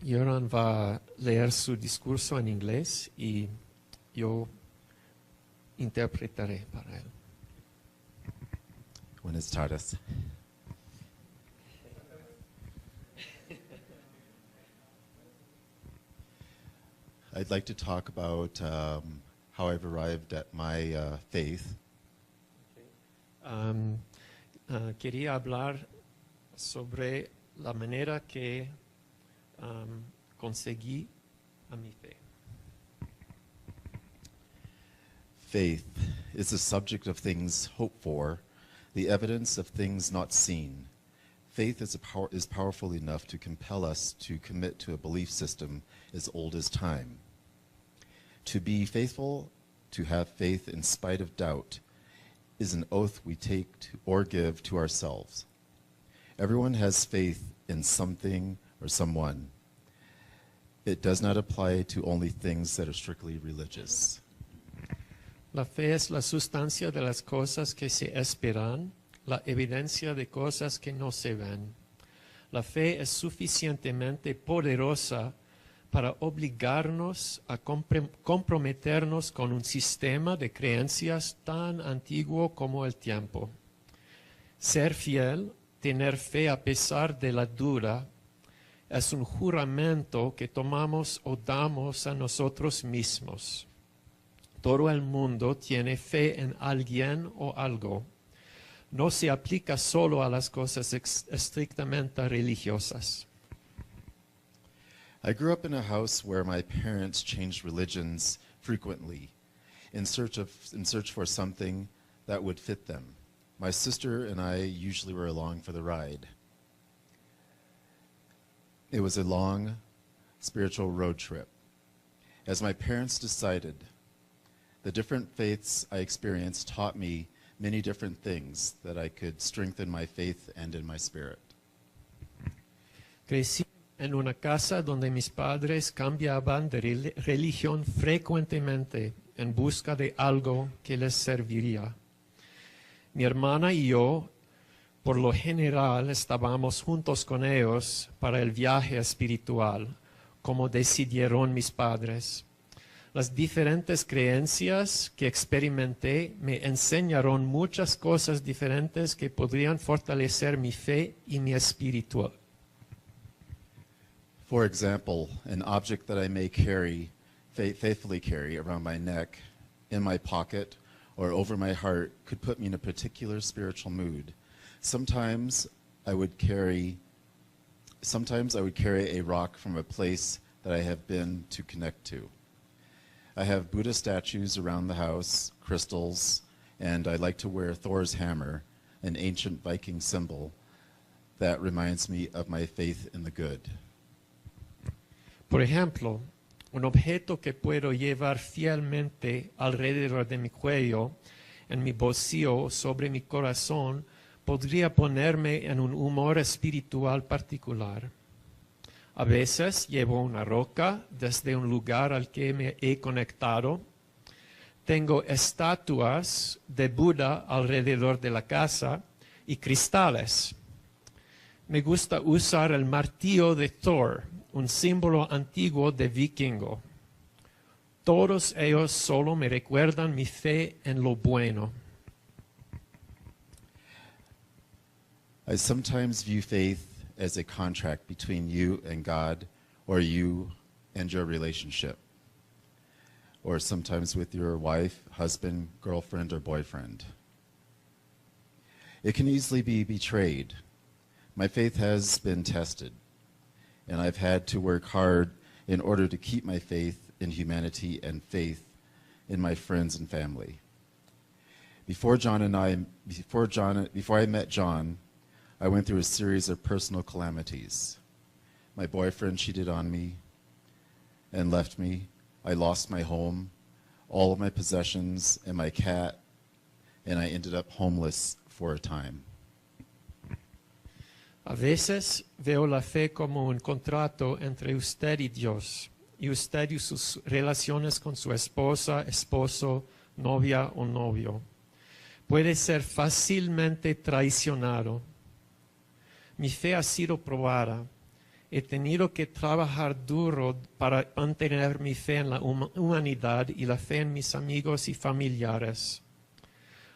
Göran va a leer su discurso en inglés y yo interpretaré para él. Buenas tardes. I'd like to talk about how I've arrived at my faith. Quería hablar sobre la manera que conseguí a mi fe. Faith is the subject of things hoped for, the evidence of things not seen. Faith is powerful enough to compel us to commit to a belief system as old as time. To be faithful, to have faith in spite of doubt, is an oath we take or give to ourselves. Everyone has faith in something or someone. It does not apply to only things that are strictly religious. La fe es la sustancia de las cosas que se esperan, la evidencia de cosas que no se ven. La fe es suficientemente poderosa para obligarnos a comprometernos con un sistema de creencias tan antiguo como el tiempo. Ser fiel, tener fe a pesar de la duda, es un juramento que tomamos o damos a nosotros mismos. Todo el mundo tiene fe en alguien o algo. No se aplica solo a las cosas estrictamente religiosas. I grew up in a house where my parents changed religions frequently in search for something that would fit them. My sister and I usually were along for the ride. It was a long spiritual road trip. As my parents decided, the different faiths I experienced taught me many different things that I could strengthen my faith and in my spirit. Crecí en una casa donde mis padres cambiaban de religión frecuentemente en busca de algo que les serviría. Mi hermana y yo, por lo general, estábamos juntos con ellos para el viaje espiritual, como decidieron mis padres. Las diferentes creencias que experimenté me enseñaron muchas cosas diferentes que podrían fortalecer mi fe y mi espíritu. For example, an object that I may faithfully carry around my neck, in my pocket, or over my heart could put me in a particular spiritual mood. Sometimes I would carry a rock from a place that I have been to connect to. I have Buddha statues around the house, crystals, and I like to wear Thor's hammer, an ancient Viking symbol that reminds me of my faith in the good. Por ejemplo, un objeto que puedo llevar fielmente alrededor de mi cuello, en mi bolsillo, sobre mi corazón, podría ponerme en un humor espiritual particular. A veces llevo una roca desde un lugar al que me he conectado. Tengo estatuas de Buda alrededor de la casa y cristales. Me gusta usar el martillo de Thor, un símbolo antiguo de vikingo. Todos ellos solo me recuerdan mi fe en lo bueno. I sometimes view faith as a contract between you and God, or you and your relationship, or sometimes with your wife, husband, girlfriend, or boyfriend. It can easily be betrayed. My faith has been tested, and I've had to work hard in order to keep my faith in humanity and faith in my friends and family. Before I met John, I went through a series of personal calamities. My boyfriend cheated on me and left me. I lost my home, all of my possessions, and my cat and I ended up homeless for a time. A veces veo la fe como un contrato entre usted y Dios, y usted y sus relaciones con su esposa, esposo, novia o novio. Puede ser fácilmente traicionado. Mi fe ha sido probada. He tenido que trabajar duro para mantener mi fe en la humanidad y la fe en mis amigos y familiares.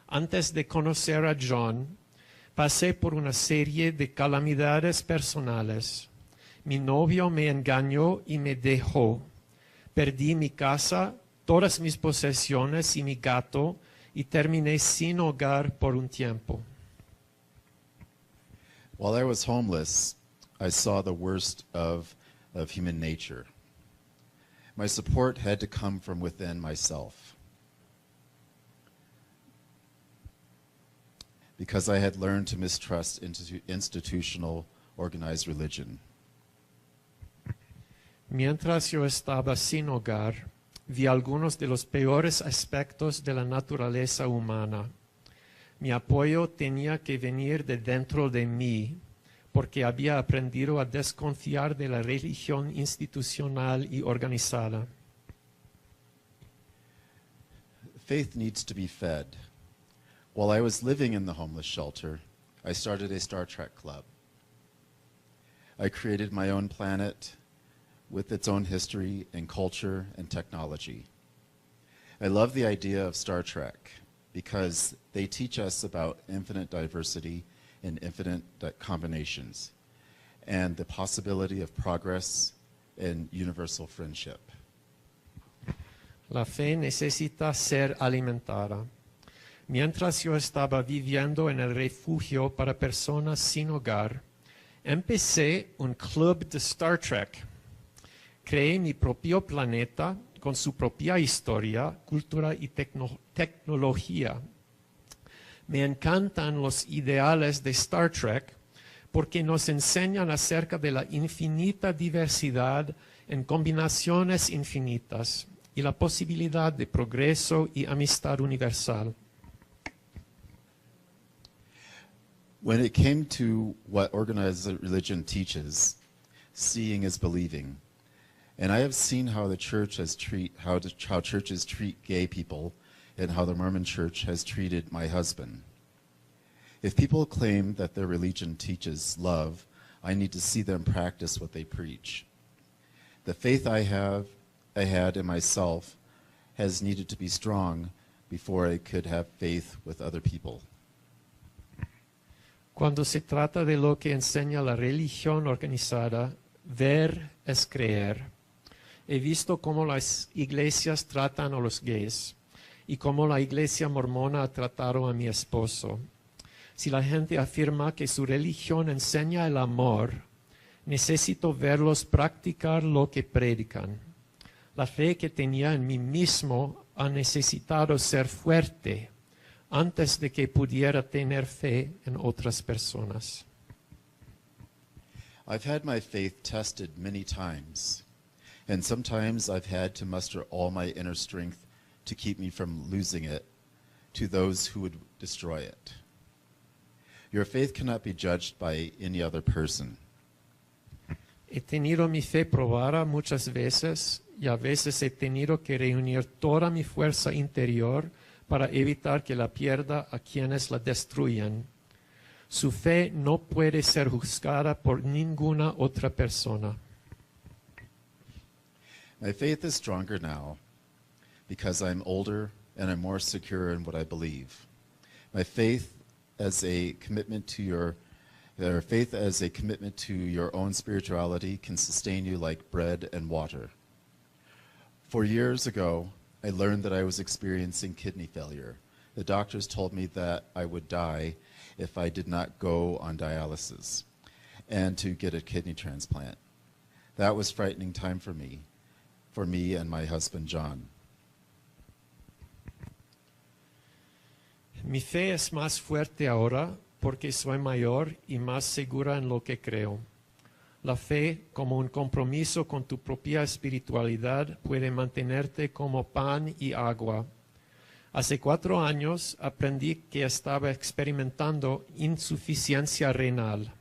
Antes de conocer a John, pasé por una serie de calamidades personales. Mi novio me engañó y me dejó. Perdí mi casa, todas mis posesiones y mi gato, y terminé sin hogar por un tiempo. While I was homeless, I saw the worst of human nature. My support had to come from within myself, because I had learned to mistrust institutional organized religion. Mientras yo estaba sin hogar, vi algunos de los peores aspectos de la naturaleza humana. Mi apoyo tenía que venir de dentro de mí, porque había aprendido a desconfiar de la religión institucional y organizada. Faith needs to be fed. While I was living in the homeless shelter, I started a Star Trek club. I created my own planet with its own history and culture and technology. I love the idea of Star Trek because they teach us about infinite diversity and infinite combinations and the possibility of progress and universal friendship. La fe necesita ser alimentada. Mientras yo estaba viviendo en el refugio para personas sin hogar, empecé un club de Star Trek. Creé mi propio planeta con su propia historia, cultura y tecnología. Me encantan los ideales de Star Trek porque nos enseñan acerca de la infinita diversidad en combinaciones infinitas y la posibilidad de progreso y amistad universal. When it came to what organized religion teaches, seeing is believing. And I have seen how the church how churches treat gay people and how the Mormon church has treated my husband. If people claim that their religion teaches love, I need to see them practice what they preach. The faith I had in myself has needed to be strong before I could have faith with other people. Cuando se trata de lo que enseña la religión organizada, ver es creer. He visto cómo las iglesias tratan a los gays y cómo la iglesia mormona ha tratado a mi esposo. Si la gente afirma que su religión enseña el amor, necesito verlos practicar lo que predican. La fe que tenía en mí mismo ha necesitado ser fuerte antes de que pudiera tener fe en otras personas. I've had my faith tested many times, and sometimes I've had to muster all my inner strength to keep me from losing it to those who would destroy it. Your faith cannot be judged by any other person. He tenido mi fe probada muchas veces y a veces he tenido que reunir toda mi fuerza interior para evitar que la pierda a quienes la destruyen. Su fe no puede ser juzgada por ninguna otra persona. My faith is stronger now because I'm older and I'm more secure in what I believe. My faith as a commitment to your own spirituality can sustain you like bread and water. 4 years ago, I learned that I was experiencing kidney failure. The doctors told me that I would die if I did not go on dialysis and to get a kidney transplant. That was a frightening time for me and my husband, John. Mi fe es más fuerte ahora porque soy mayor y más segura en lo que creo. La fe, como un compromiso con tu propia espiritualidad, puede mantenerte como pan y agua. Hace 4 años aprendí que estaba experimentando insuficiencia renal.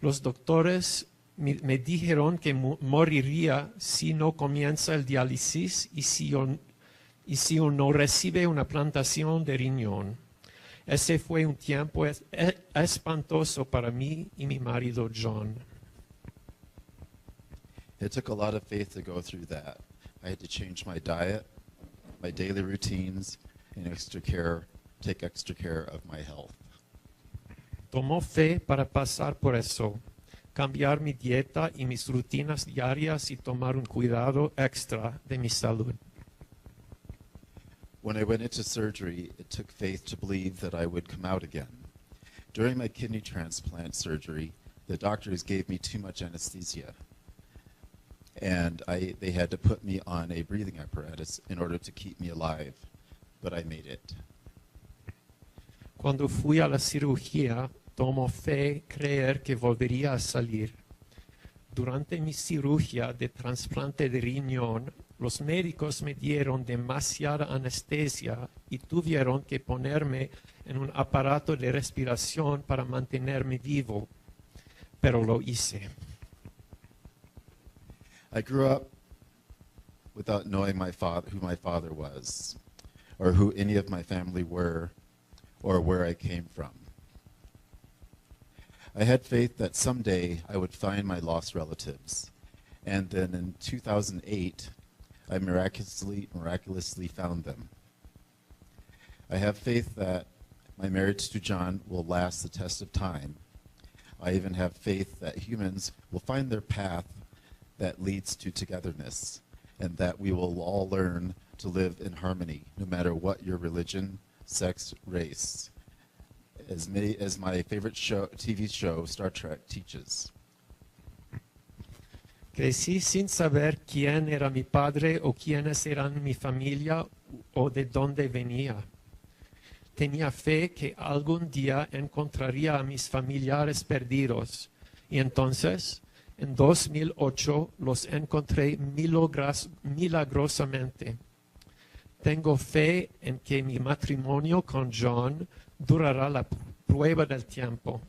Los doctores me dijeron que moriría si no comienza el diálisis y si no recibe una plantación de riñón. Ese fue un tiempo espantoso para mí y mi marido John. It took a lot of faith to go through that. I had to change my diet, my daily routines, and take extra care of my health. Tomó fe para pasar por eso, cambiar mi dieta y mis rutinas diarias y tomar un cuidado extra de mi salud. When I went into surgery, it took faith to believe that I would come out again. During my kidney transplant surgery, the doctors gave me too much anesthesia, and they had to put me on a breathing apparatus in order to keep me alive, but I made it. Cuando fui a la cirugía, tomó fe creer que volvería a salir. Durante mi cirugía de trasplante de riñón, los médicos me dieron demasiada anestesia y tuvieron que ponerme en un aparato de respiración para mantenerme vivo, pero lo hice. I grew up without knowing who my father was, or who any of my family were, or where I came from. I had faith that someday I would find my lost relatives, and then in 2008, I miraculously found them. I have faith that my marriage to John will last the test of time. I even have faith that humans will find their path that leads to togetherness, and that we will all learn to live in harmony, no matter what your religion, sex, race, as my favorite TV show, Star Trek, teaches. Crecí sin saber quién era mi padre o quiénes eran mi familia o de dónde venía. Tenía fe que algún día encontraría a mis familiares perdidos y entonces, en 2008, los encontré milagrosamente. Tengo fe en que mi matrimonio con John durará la prueba del tiempo.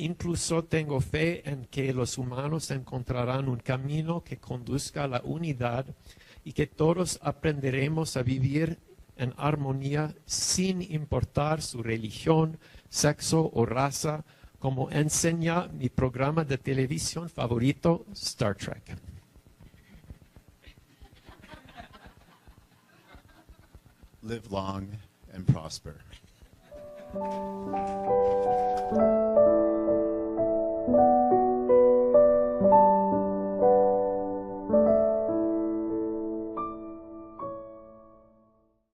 Incluso tengo fe en que los humanos encontrarán un camino que conduzca a la unidad y que todos aprenderemos a vivir en armonía sin importar su religión, sexo o raza, como enseña mi programa de televisión favorito, Star Trek. Live long and prosper.